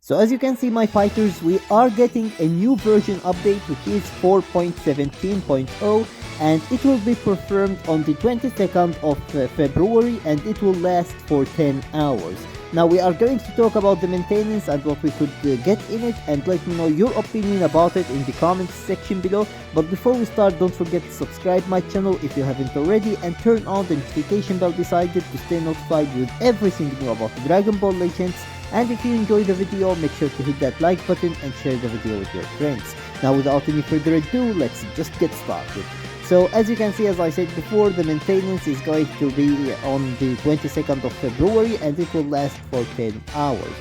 So as you can see, my fighters, we are getting a new version update, which is 4.17.0, and it will be performed on the 22nd of February, and it will last for 10 hours. Now we are going to talk about the maintenance and what we could get in it, and let me know your opinion about it in the comments section below. But before we start, don't forget to subscribe my channel if you haven't already, and turn on the notification bell beside it to stay notified with everything new about Dragon Ball Legends. And if you enjoyed the video, make sure to hit that like button and share the video with your friends. Now without any further ado, let's just get started. So as you can see, as I said before, the maintenance is going to be on the 22nd of February, and it will last for 10 hours.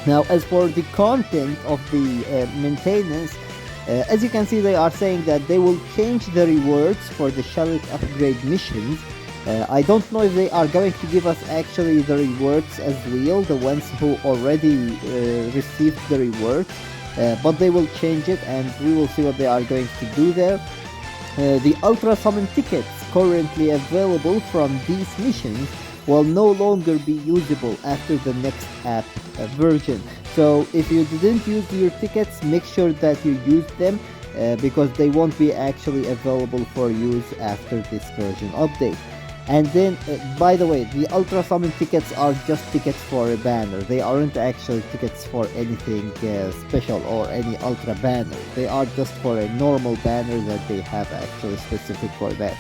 Now as for the content of the maintenance, as you can see, they are saying that they will change the rewards for the shallot upgrade missions. I don't know if they are going to give us actually the rewards as real, the ones who already received the rewards, but they will change it, and we will see what they are going to do there. The Ultra Summon tickets currently available from these missions will no longer be usable after the next app version. So if you didn't use your tickets, make sure that you use them, because they won't be actually available for use after this version update. And then, by the way, the Ultra Summon tickets are just tickets for a banner. They aren't actually tickets for anything special or any Ultra banner. They are just for a normal banner that they have actually specific for that.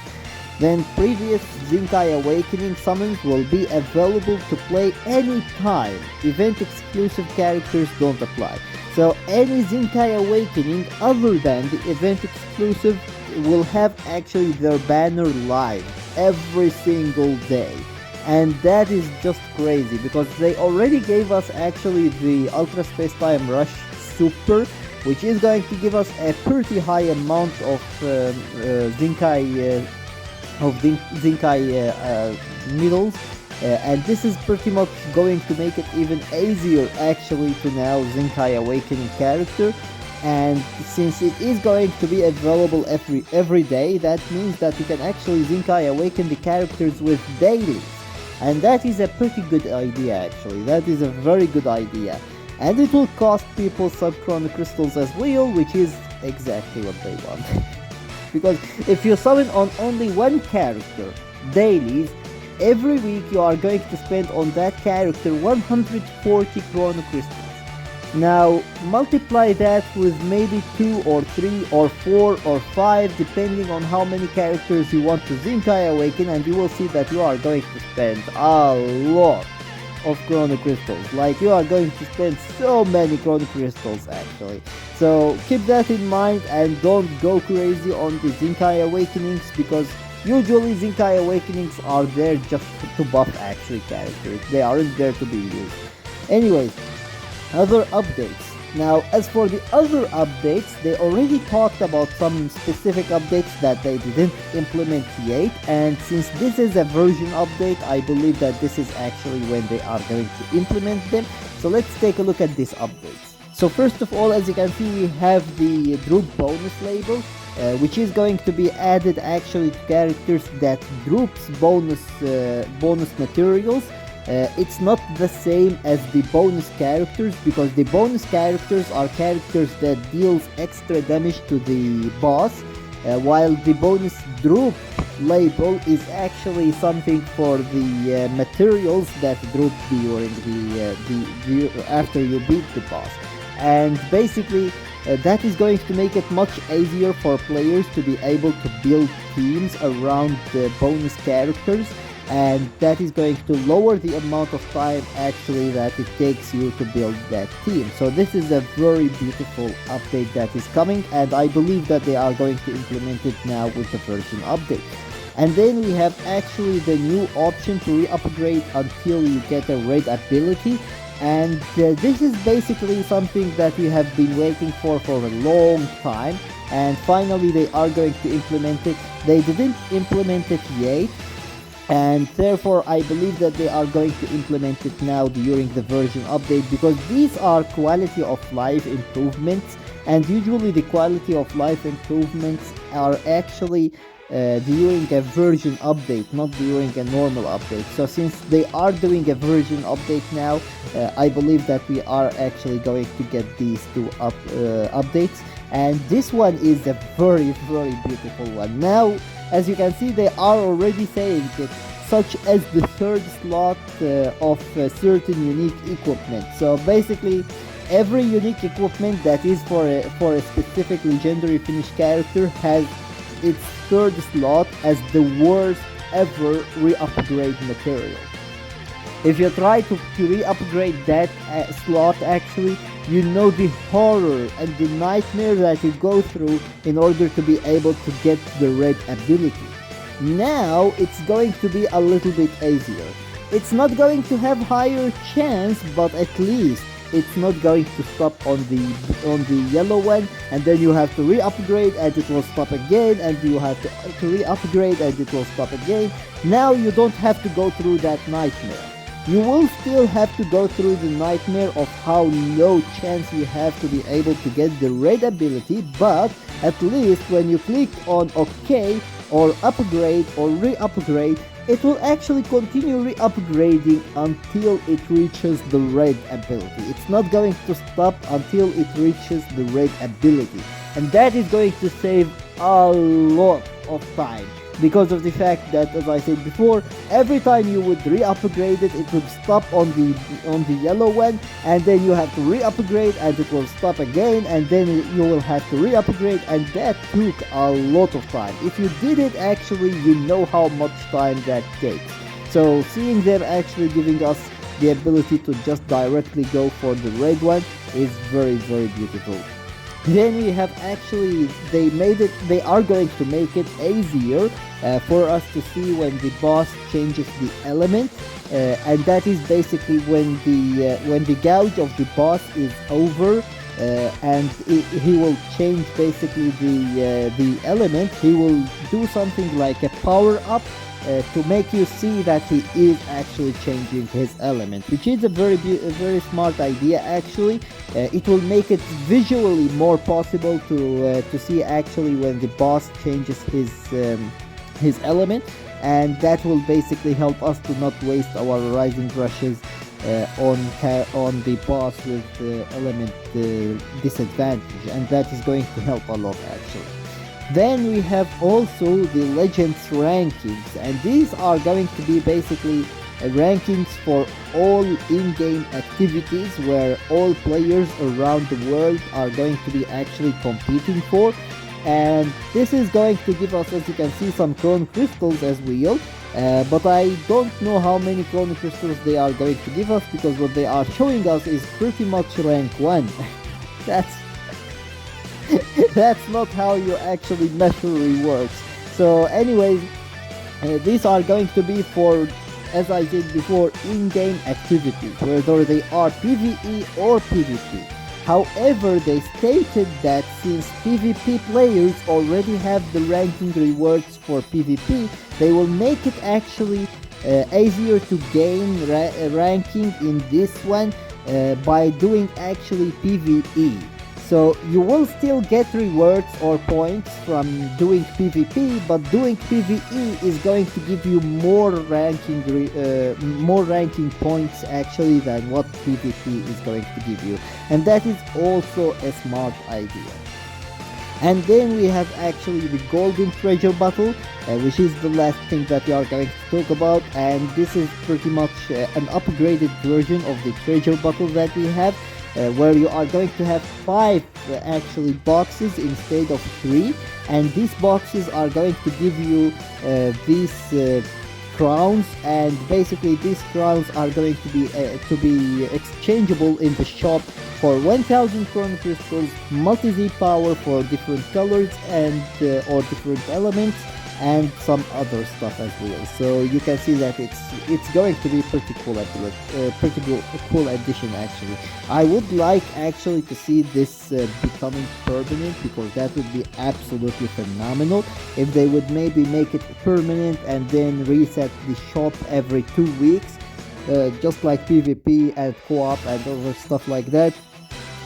Then previous Zenkai Awakening summons will be available to play anytime. Event exclusive characters don't apply. So any Zenkai Awakening other than the event exclusive will have actually their banner live every single day, and that is just crazy because they already gave us actually the Ultra Space Time Rush Super, which is going to give us a pretty high amount of Zenkai medals, and this is pretty much going to make it even easier actually to now Zenkai Awakening character. And since it is going to be available every day, that means that you can actually Zenkai Awaken the characters with dailies. And that is a pretty good idea actually. That is a very good idea. And it will cost people sub-chrono crystals as well, which is exactly what they want. Because if you summon on only one character dailies, every week you are going to spend on that character 140 chrono crystals. Now multiply that with maybe 2 or 3 or 4 or 5, depending on how many characters you want to Zenkai Awaken, and you will see that you are going to spend a lot of chrono crystals. Like, you are going to spend so many chrono crystals actually. So keep that in mind and don't go crazy on the Zenkai Awakenings, because usually Zenkai Awakenings are there just to buff actually characters. They aren't there to be used. Anyways, other updates. Now as for the other updates, they already talked about some specific updates that they didn't implement yet, and since this is a version update, I believe that this is actually when they are going to implement them. So let's take a look at these updates. So first of all, as you can see, we have the Droop bonus label, which is going to be added actually to characters that droops bonus materials. It's not the same as the bonus characters, because the bonus characters are characters that deals extra damage to the boss, while the bonus droop label is actually something for the materials that drop during the after you beat the boss. And basically that is going to make it much easier for players to be able to build teams around the bonus characters, and that is going to lower the amount of time actually that it takes you to build that team. So this is a very beautiful update that is coming, and I believe that they are going to implement it now with the version update. And then we have actually the new option to re-upgrade until you get a red ability, and this is basically something that we have been waiting for a long time, and finally they are going to implement it. They didn't implement it yet, and therefore I believe that they are going to implement it now during the version update, because these are quality of life improvements, and usually the quality of life improvements are actually during a version update, not during a normal update. So since they are doing a version update now, I believe that we are actually going to get these two updates, and this one is a very beautiful one. Now, as you can see, they are already saying that such as the third slot of certain unique equipment. So basically, every unique equipment that is for a specific legendary finish character has its third slot as the worst ever re-upgrade material. If you try to re-upgrade that slot, actually, you know the horror and the nightmare that you go through in order to be able to get the red ability. Now it's going to be a little bit easier. It's not going to have higher chance, but at least it's not going to stop on the yellow one, and then you have to re-upgrade and it will stop again, and you have to re-upgrade and it will stop again. Now you don't have to go through that nightmare. You will still have to go through the nightmare of how no chance you have to be able to get the red ability, but at least when you click on OK or upgrade or re-upgrade, it will actually continue re-upgrading until it reaches the red ability. It's not going to stop until it reaches the red ability. And that is going to save a lot of time, because of the fact that, as I said before, every time you would re-upgrade it, it would stop on the yellow one, and then you have to re-upgrade and it will stop again, and then you will have to re-upgrade, and that took a lot of time. If you did it, actually, you know how much time that takes. So seeing them actually giving us the ability to just directly go for the red one is very beautiful. Then we have actually, they are going to make it easier for us to see when the boss changes the element, and that is basically when the gouge of the boss is over, and he will change basically the element. He will do something like a power up to make you see that he is actually changing his element, which is a very smart idea actually. It will make it visually more possible to see actually when the boss changes his element, and that will basically help us to not waste our rising rushes on the boss with element disadvantage, and that is going to help a lot actually. Then we have also the Legends rankings, and these are going to be basically rankings for all in-game activities where all players around the world are going to be actually competing for. And this is going to give us, as you can see, some chrono crystals as well, but I don't know how many chrono crystals they are going to give us, because what they are showing us is pretty much rank 1. That's not how you actually measure rewards. So anyways, these are going to be for, as I said before, in-game activities, whether they are PvE or PvP. However, they stated that since PvP players already have the ranking rewards for PvP, they will make it actually easier to gain ranking in this one by doing actually PvE. So you will still get rewards or points from doing PvP, but doing PvE is going to give you more ranking points actually than what PvP is going to give you, and that is also a smart idea. And then we have actually the golden treasure battle, which is the last thing that we are going to talk about, and this is pretty much an upgraded version of the treasure battle that we have. Where you are going to have 5 actually boxes instead of 3, and these boxes are going to give you these crowns, and basically these crowns are going to be exchangeable in the shop for 1000 chrono crystals, multi-Z power for different colors and or different elements, and some other stuff as well. So you can see that it's going to be pretty cool addition actually. I would like actually to see this becoming permanent, because that would be absolutely phenomenal if they would maybe make it permanent and then reset the shop every 2 weeks, just like PvP and co-op and other stuff like that.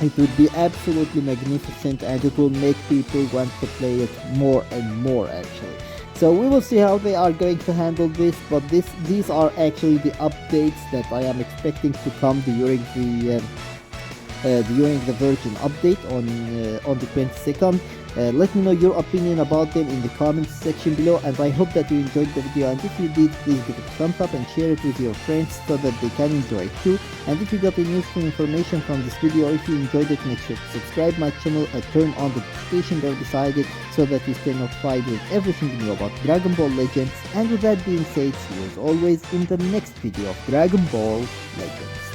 It would be absolutely magnificent, and it will make people want to play it more and more actually. So we will see how they are going to handle this, but these are actually the updates that I am expecting to come during the version update on the 22nd. Let me know your opinion about them in the comments section below, and I hope that you enjoyed the video, and if you did, please give it a thumbs up and share it with your friends so that they can enjoy it too. And if you got any useful information from this video, or if you enjoyed it, make sure to subscribe my channel and turn on the notification bell beside it so that you stay notified with everything new about Dragon Ball Legends. And with that being said, see you as always in the next video of Dragon Ball Legends.